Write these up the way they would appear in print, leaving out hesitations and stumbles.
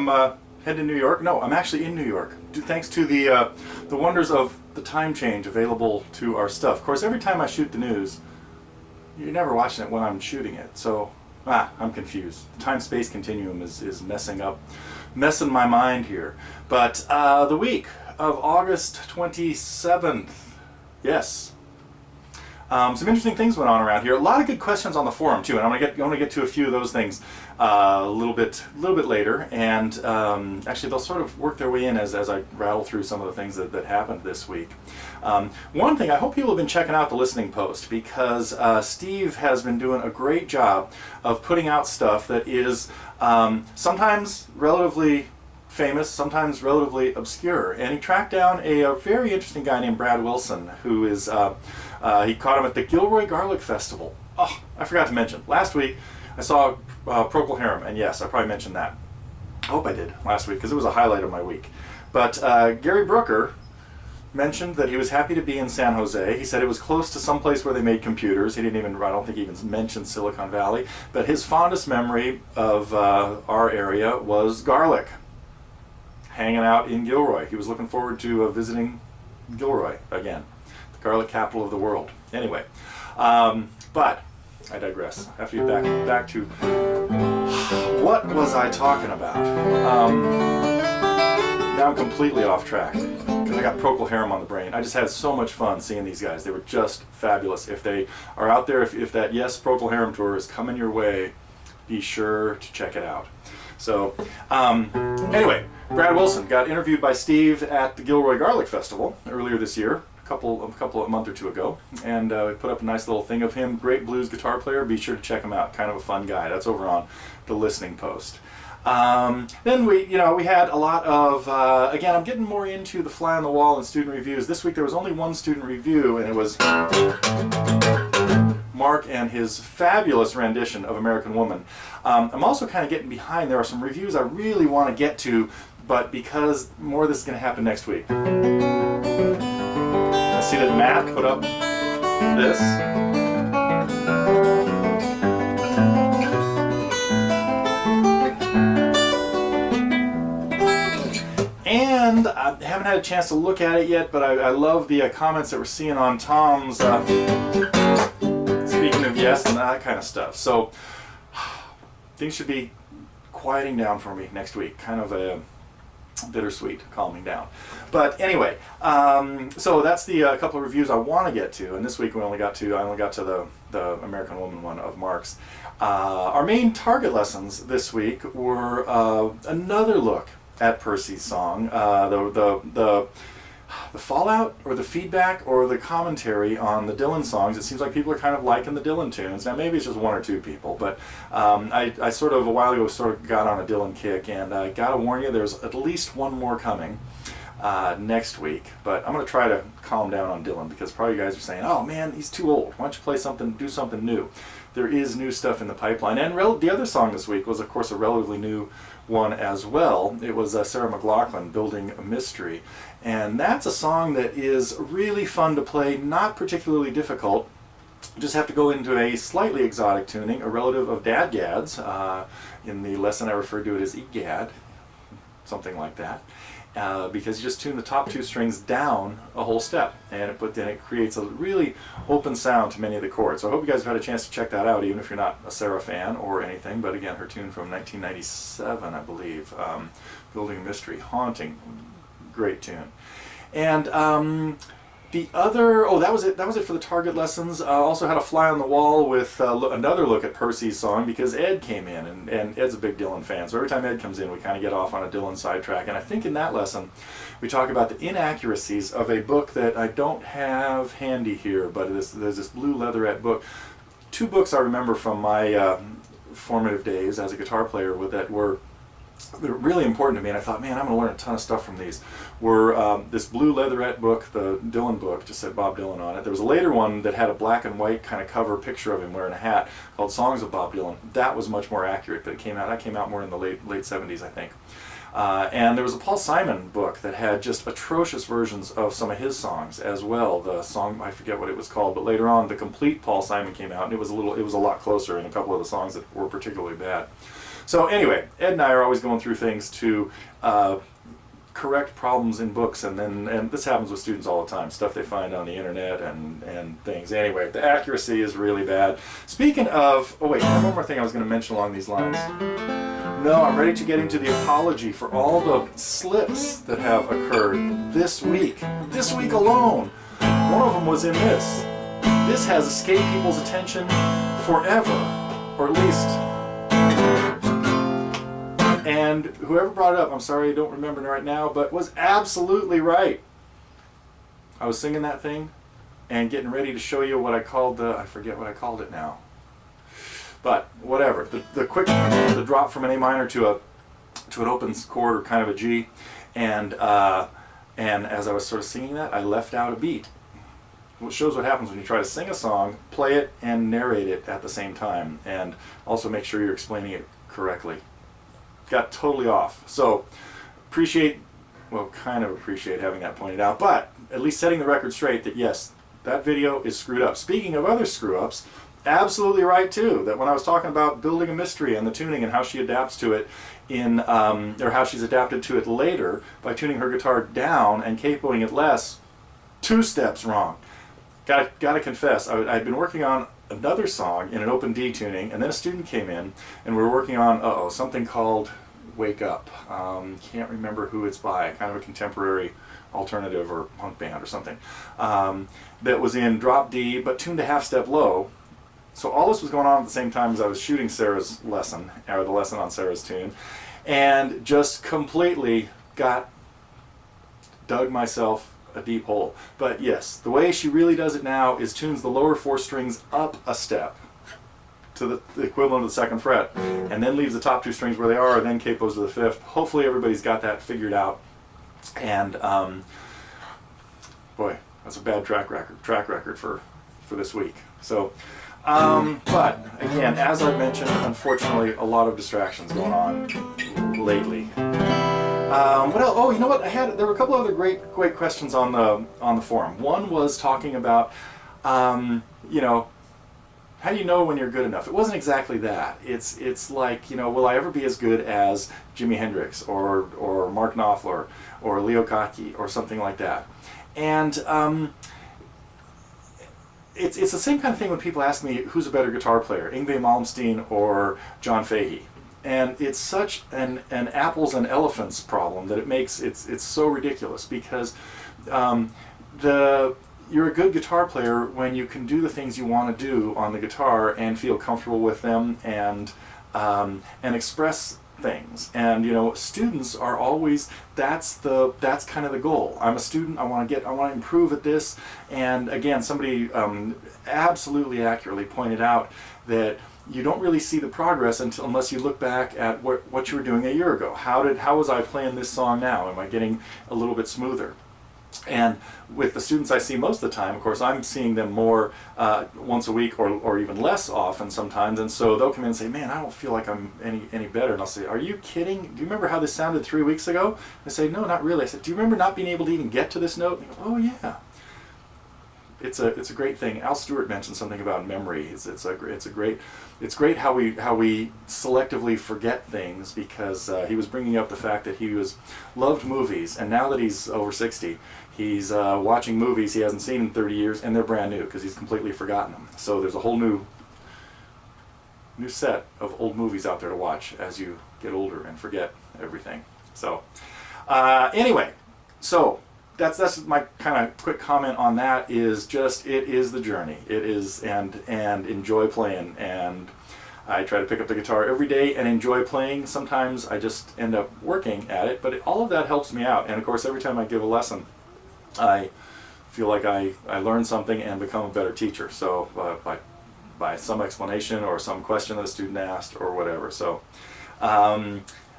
I'm heading to New York. No, I'm actually in New York. Thanks to the wonders of the time change available to our stuff. Of course, every time I shoot the news, you're never watching it when I'm shooting it. So, I'm confused. The time-space continuum is messing my mind here. But the week of August 27th, yes. Some interesting things went on around here. A lot of good questions on the forum too, and I'm gonna get to a few of those things a little bit later. And actually, they'll sort of work their way in as I rattle through some of the things that happened this week. One thing, I hope people have been checking out the listening post, because Steve has been doing a great job of putting out stuff that is sometimes relatively famous, sometimes relatively obscure. And he tracked down a very interesting guy named Brad Wilson, who is he caught him at the Gilroy Garlic Festival. Oh, I forgot to mention. Last week I saw Procol Harum, and yes, I probably mentioned that. I hope I did last week, because it was a highlight of my week. But Gary Brooker mentioned that he was happy to be in San Jose. He said it was close to some place where they made computers. He didn't even, I don't think he even mentioned Silicon Valley. But his fondest memory of our area was garlic. Hanging out in Gilroy. He was looking forward to visiting Gilroy again, the garlic capital of the world. Anyway, but I digress. I have to get back to what was I talking about? Now I'm completely off track because I got Procol Harum on the brain. I just had so much fun seeing these guys. They were just fabulous. If they are out there, if that Yes Procol Harum tour is coming your way, be sure to check it out. So, anyway, Brad Wilson got interviewed by Steve at the Gilroy Garlic Festival earlier this year, a month or two ago, and we put up a nice little thing of him. Great blues guitar player. Be sure to check him out. Kind of a fun guy. That's over on the listening post. Then we had a lot of, again, I'm getting more into the fly on the wall and student reviews. This week there was only one student review, and it was Marc and his fabulous rendition of American Woman. I'm also kind of getting behind. There are some reviews I really want to get to, but because more of this is going to happen next week. I see that Matt put up this. And I haven't had a chance to look at it yet, but I love the comments that we're seeing on Tom's speaking of Yes and that kind of stuff. So things should be quieting down for me next week. Kind of a bittersweet calming down. But anyway, so that's the couple of reviews I want to get to. And this week I only got to the American Woman one of Marc's. Our main target lessons this week were another look at Percy's song, the fallout or the feedback or the commentary on the Dylan songs. It seems like people are kind of liking the Dylan tunes. Now maybe it's just one or two people, but I sort of a while ago got on a Dylan kick, and I gotta warn you, there's at least one more coming next week. But I'm gonna try to calm down on Dylan, because probably you guys are saying, oh man, he's too old. Why don't you play something, do something new? There is new stuff in the pipeline. And the other song this week was, of course, a relatively new one as well. It was Sarah McLachlan, Building a Mystery. And that's a song that is really fun to play, not particularly difficult. You just have to go into a slightly exotic tuning, a relative of Dadgad's. In the lesson I referred to it as Egad, something like that. Because you just tune the top two strings down a whole step, and it creates a really open sound to many of the chords. So I hope you guys have had a chance to check that out, even if you're not a Sarah fan or anything. But again, her tune from 1997, I believe, Building a Mystery, haunting, great tune. And the other, that was it for the target lessons. Also had a fly on the wall with another look at Percy's song, because Ed came in, and Ed's a big Dylan fan, so every time Ed comes in we kind of get off on a Dylan sidetrack. And I think in that lesson we talk about the inaccuracies of a book that I don't have handy here, but there's this blue leatherette book. Two books I remember from my formative days as a guitar player that were really important to me, and I thought, man, I'm going to learn a ton of stuff from these, were this blue leatherette book, the Dylan book, just said Bob Dylan on it. There was a later one that had a black and white kind of cover picture of him wearing a hat called Songs of Bob Dylan. That was much more accurate, but that came out more in the late 70s, I think. And there was a Paul Simon book that had just atrocious versions of some of his songs as well. The song, I forget what it was called, but later on the complete Paul Simon came out, and it was a lot closer in a couple of the songs that were particularly bad. So anyway, Ed and I are always going through things to correct problems in books, and this happens with students all the time, stuff they find on the internet and things. Anyway, the accuracy is really bad. Speaking of, oh wait, one more thing I was going to mention along these lines. No, I'm ready to get into the apology for all the slips that have occurred this week. This week alone. One of them was in this. This has escaped people's attention forever, or at least. And whoever brought it up, I'm sorry I don't remember right now, but was absolutely right. I was singing that thing and getting ready to show you what I called I forget what I called it now. But whatever, the drop from an A minor to an open chord or kind of a G, and as I was sort of singing that, I left out a beat. Which shows what happens when you try to sing a song, play it, and narrate it at the same time, and also make sure you're explaining it correctly. Got totally off. So kind of appreciate having that pointed out, but at least setting the record straight that yes, that video is screwed up. Speaking of other screw-ups, absolutely right too, that when I was talking about building a mystery and the tuning and how she adapts to it or how she's adapted to it later by tuning her guitar down and capoing it less, 2 steps wrong. Gotta confess, I'd been working on another song in an open D tuning, and then a student came in and we were working on something called Wake Up. Can't remember who it's by, kind of a contemporary alternative or punk band or something, that was in drop D but tuned a half step low. So all this was going on at the same time as I was shooting Sarah's lesson, or the lesson on Sarah's tune, and just completely dug myself a deep hole. But yes, the way she really does it now is tunes the lower 4 strings up a step to the equivalent of the 2nd fret, and then leaves the top 2 strings where they are, and then capos to the 5th. Hopefully everybody's got that figured out. And boy, that's a bad track record for this week. So. But again, as I've mentioned, unfortunately, a lot of distractions going on lately. What else? Oh, you know what? There were a couple other great questions on the forum. One was talking about, how do you know when you're good enough? It wasn't exactly that. It's like, will I ever be as good as Jimi Hendrix or Marc Knopfler or Leo Kottke or something like that? And it's the same kind of thing when people ask me who's a better guitar player, Yngwie Malmsteen or John Fahey. And it's such an apples and elephants problem that it's so ridiculous, because you're a good guitar player when you can do the things you want to do on the guitar and feel comfortable with them and express things. And students are always, that's kind of the goal. I'm a student, I want to improve at this. And again, somebody absolutely accurately pointed out that you don't really see the progress unless you look back at what you were doing a year ago. How was I playing this song now? Am I getting a little bit smoother? And with the students I see most of the time, of course, I'm seeing them more once a week or even less often sometimes, and so they'll come in and say, man, I don't feel like I'm any better. And I'll say, are you kidding? Do you remember how this sounded 3 weeks ago? They say, no, not really. I said, do you remember not being able to even get to this note? And they go, oh yeah. It's a great thing. Al Stewart mentioned something about memory. It's great how we selectively forget things, because he was bringing up the fact that he loved movies, and now that he's over 60, he's watching movies he hasn't seen in 30 years, and they're brand new because he's completely forgotten them. So there's a whole new set of old movies out there to watch as you get older and forget everything. So anyway, so. That's my kind of quick comment on that. Is just, it is the journey. It is, and enjoy playing. And I try to pick up the guitar every day and enjoy playing. Sometimes I just end up working at it, but all of that helps me out. And of course, every time I give a lesson, I feel like I learn something and become a better teacher. So by some explanation or some question that a student asked or whatever. So.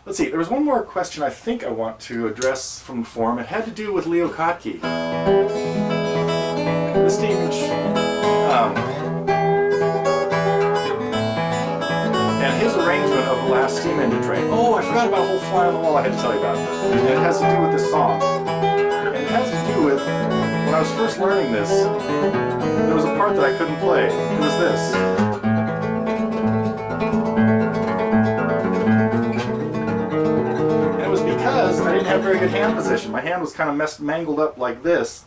Let's see, there was one more question I think I want to address from the forum. It had to do with Leo Kottke. The steam and his arrangement of the last steam engine train. Oh, I forgot about a whole fly on the wall I had to tell you about. And it has to do with this song. And it has to do with, when I was first learning this, there was a part that I couldn't play. It was this. was I didn't have very good hand position. My hand was kind of mangled up like this.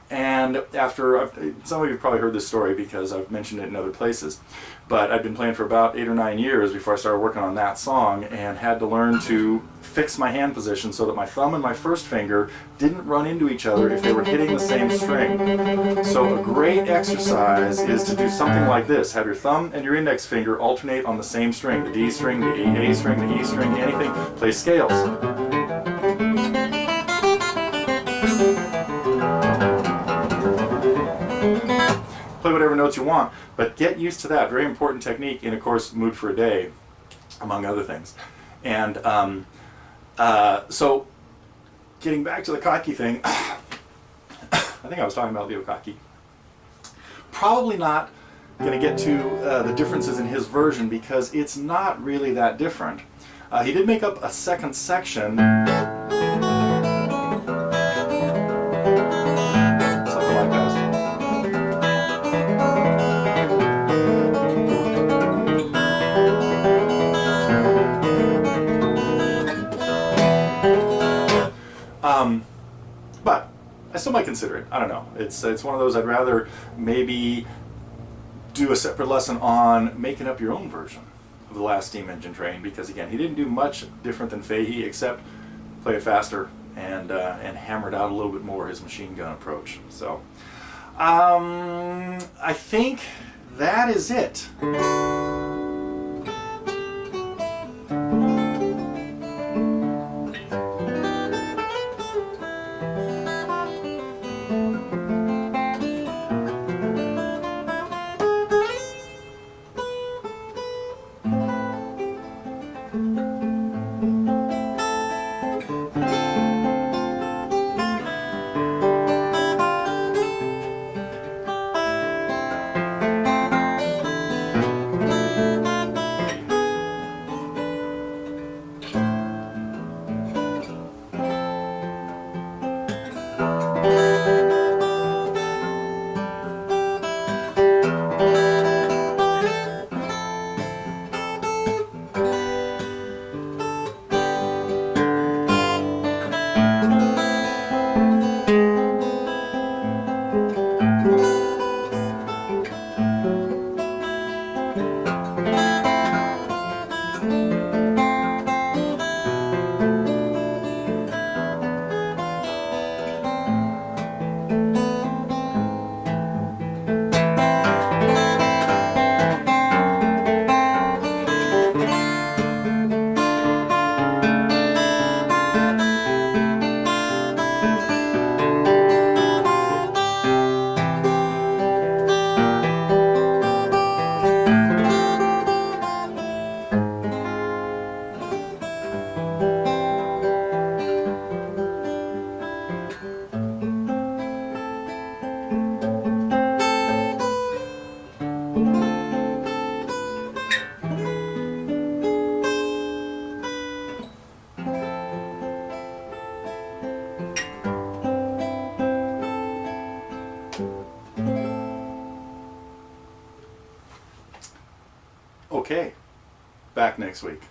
And after, some of you have probably heard this story because I've mentioned it in other places, but I'd been playing for about 8 or 9 years before I started working on that song, and had to learn to fix my hand position so that my thumb and my first finger didn't run into each other if they were hitting the same string. So a great exercise is to do something like this. Have your thumb and your index finger alternate on the same string, the D string, the A string, the E string, anything. Play scales. Play whatever notes you want, but get used to that. Very important technique in, of course, Mood for a Day, among other things. And so, getting back to the Kottke thing, I think I was talking about Leo Kottke. Probably not going to get to the differences in his version because it's not really that different. He did make up a second section. But I still might consider it. I don't know. It's one of those I'd rather maybe do a separate lesson on making up your own version of The Last Steam Engine Train, because again, he didn't do much different than Fahey except play it faster and hammer it out a little bit more, his machine gun approach. So I think that is it. Okay, back next week.